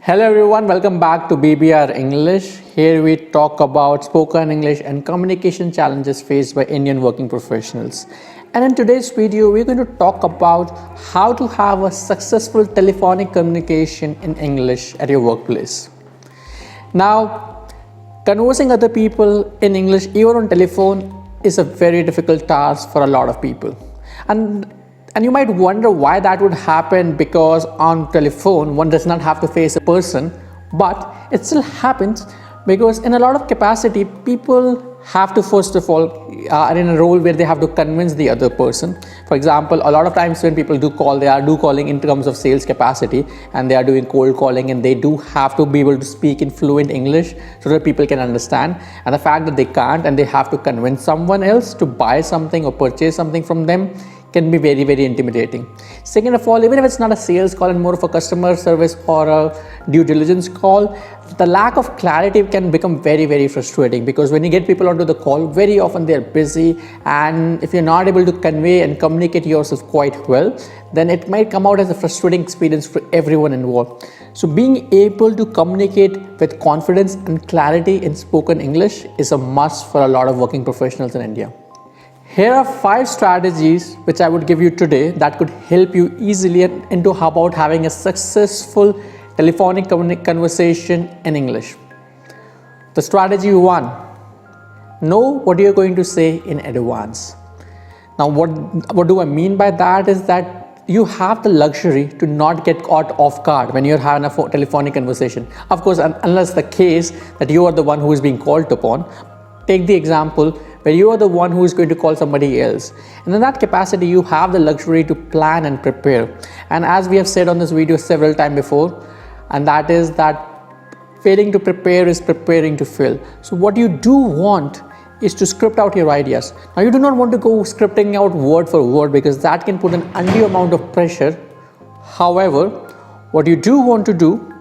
Hello everyone, welcome back to BBR English. Here we talk about spoken English and communication challenges faced by Indian working professionals. And in today's video, we're going to talk about how to have a successful telephonic communication in English at your workplace. Now, conversing other people in English, even on telephone, is a very difficult task for a lot of people. And you might wonder why that would happen, because on telephone one does not have to face a person, but it still happens because in a lot of capacity people have to first of all are in a role where they have to convince the other person. For example, a lot of times when people do call, they are calling in terms of sales capacity, and they are doing cold calling, and they do have to be able to speak in fluent English so that people can understand. And the fact that they can't and they have to convince someone else to buy something or purchase something from them can be very, very intimidating. Second of all, even if it's not a sales call and more of a customer service or a due diligence call, the lack of clarity can become very, very frustrating, because when you get people onto the call, very often they're busy, and if you're not able to convey and communicate yourself quite well, then it might come out as a frustrating experience for everyone involved. So being able to communicate with confidence and clarity in spoken English is a must for a lot of working professionals in India. Here are 5 strategies which I would give you today that could help you easily into about having a successful telephonic conversation in English. The strategy 1: know what you're going to say in advance. Now, what do I mean by that is that you have the luxury to not get caught off guard when you're having a telephonic conversation. Of course, unless the case that you are the one who is being called upon. Take the example where you are the one who is going to call somebody else, and in that capacity you have the luxury to plan and prepare. And as we have said on this video several times before, and that is that failing to prepare is preparing to fail. So what you do want is to script out your ideas. Now, you do not want to go scripting out word for word, because that can put an undue amount of pressure. However, what you do want to do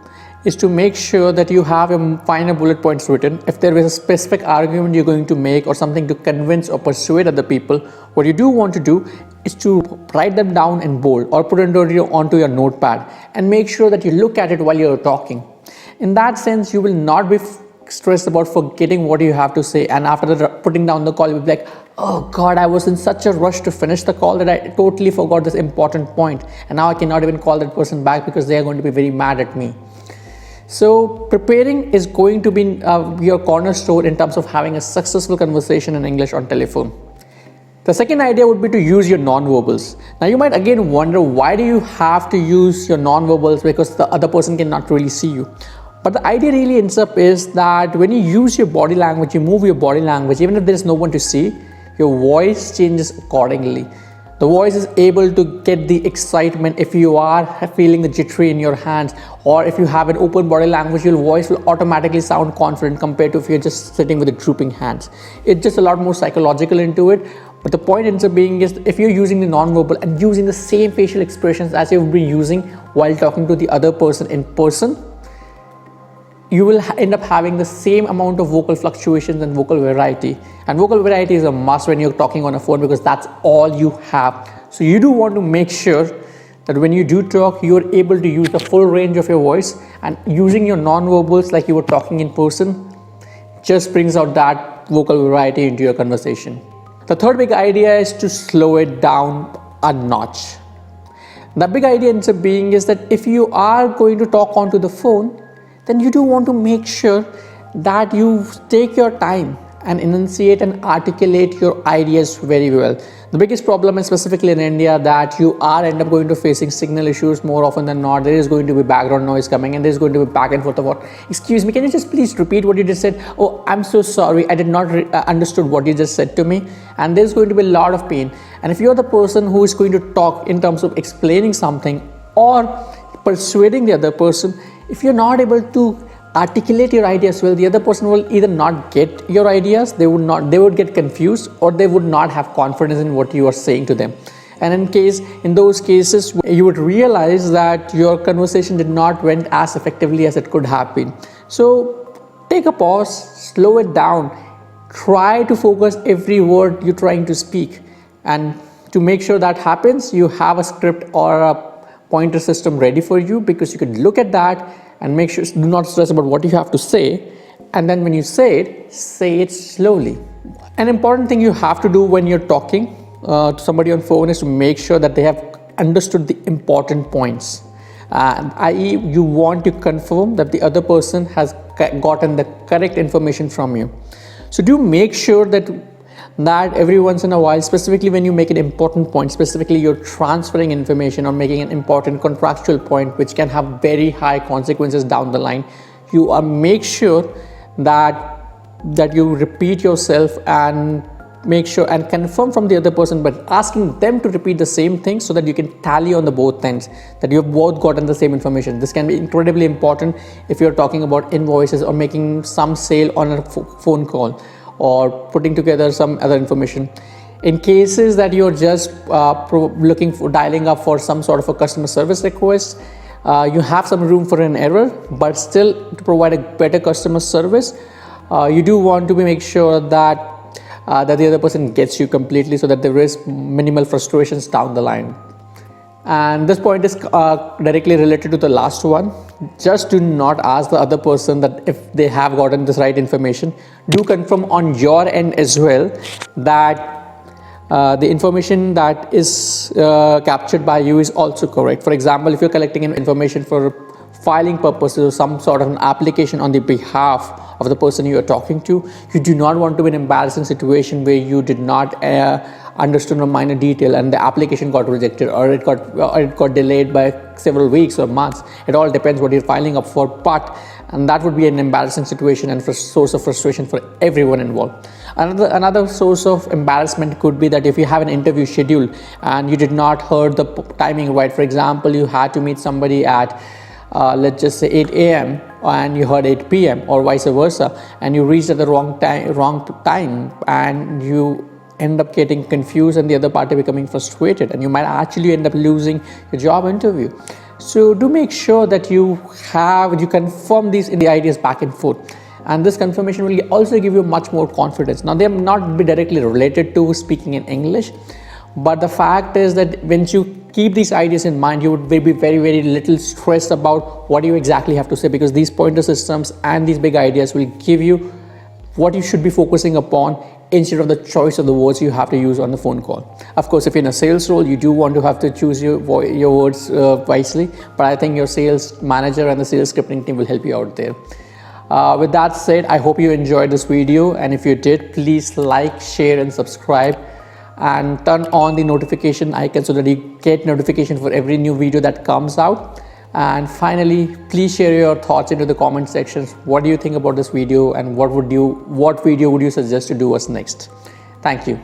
is to make sure that you have a final bullet points written. If there is a specific argument you're going to make or something to convince or persuade other people, what you do want to do is to write them down in bold or put it onto your notepad, and make sure that you look at it while you're talking. In that sense, you will not be stressed about forgetting what you have to say, and after putting down the call, you'll be like, oh God, I was in such a rush to finish the call that I totally forgot this important point, and now I cannot even call that person back because they are going to be very mad at me. So preparing is going to be your cornerstone in terms of having a successful conversation in English on telephone. The second idea would be to use your non-verbals. Now, you might again wonder, why do you have to use your non-verbals? Because the other person cannot really see you. But the idea really ends up is that when you use your body language, you move your body language, even if there is no one to see, your voice changes accordingly. The voice is able to get the excitement if you are feeling the jittery in your hands, or if you have an open body language, your voice will automatically sound confident compared to if you're just sitting with the drooping hands. It's just a lot more psychological into it. But the point ends up being is, if you're using the non-verbal and using the same facial expressions as you've been using while talking to the other person in person, you will end up having the same amount of vocal fluctuations and vocal variety. And vocal variety is a must when you're talking on a phone, because that's all you have. So you do want to make sure that when you do talk, you're able to use the full range of your voice, and using your non-verbals like you were talking in person just brings out that vocal variety into your conversation. The third big idea is to slow it down a notch. The big idea ends up being is that if you are going to talk onto the phone, then you do want to make sure that you take your time and enunciate and articulate your ideas very well. The biggest problem is specifically in India that you end up going to facing signal issues more often than not. There is going to be background noise coming, and there's going to be back and forth about, excuse me, can you just please repeat what you just said? Oh, I'm so sorry, I did not understood what you just said to me. And there's going to be a lot of pain. And if you're the person who is going to talk in terms of explaining something or persuading the other person, if you're not able to articulate your ideas well, the other person will either not get your ideas, they would get confused, or they would not have confidence in what you are saying to them. And in those cases, you would realize that your conversation did not went as effectively as it could have been. So take a pause, slow it down, try to focus every word you're trying to speak. And to make sure that happens, you have a script or a pointer system ready for you, because you can look at that and make sure, do not stress about what you have to say, and then when you say it slowly. An important thing you have to do when you're talking to somebody on phone is to make sure that they have understood the important points, i.e. you want to confirm that the other person has gotten the correct information from you. So do make sure that every once in a while, specifically when you make an important point, specifically you're transferring information or making an important contractual point which can have very high consequences down the line, you make sure that you repeat yourself and make sure and confirm from the other person, but asking them to repeat the same thing so that you can tally on the both ends that you've both gotten the same information. This can be incredibly important if you're talking about invoices or making some sale on a phone call or putting together some other information. In cases that you're just looking for dialing up for some sort of a customer service request, you have some room for an error, but still to provide a better customer service, you do want to make sure that the other person gets you completely, so that there is minimal frustrations down the line. And this point is directly related to the last one. Just do not ask the other person that if they have gotten this right information. Do confirm on your end as well that the information that is captured by you is also correct. For example, if you're collecting information for filing purposes or some sort of an application on the behalf of the person you are talking to, you do not want to be in an embarrassing situation where you did not understood a minor detail and the application got rejected, or it got delayed by several weeks or months. It all depends what you're filing up for, and that would be an embarrassing situation and source of frustration for everyone involved. Another source of embarrassment could be that if you have an interview schedule and you did not heard the timing right. For example, you had to meet somebody at let's just say 8 a.m. and you heard 8 p.m. or vice versa, and you reached at the wrong time and you end up getting confused and the other party becoming frustrated, and you might actually end up losing your job interview. So do make sure that you confirm these in the ideas back and forth, and this confirmation will also give you much more confidence. Now, they may not be directly related to speaking in English, but the fact is that once you keep these ideas in mind, you would be very, very little stressed about what you exactly have to say, because these pointer systems and these big ideas will give you what you should be focusing upon instead of the choice of the words you have to use on the phone call. Of course, if you're in a sales role, you do want to have to choose your words wisely, but I think your sales manager and the sales scripting team will help you out there. With that said, I hope you enjoyed this video, and if you did, please like, share and subscribe, and turn on the notification icon so that you get notification for every new video that comes out. And finally, please share your thoughts into the comment sections. What do you think about this video, and what video would you suggest to do us next? Thank you.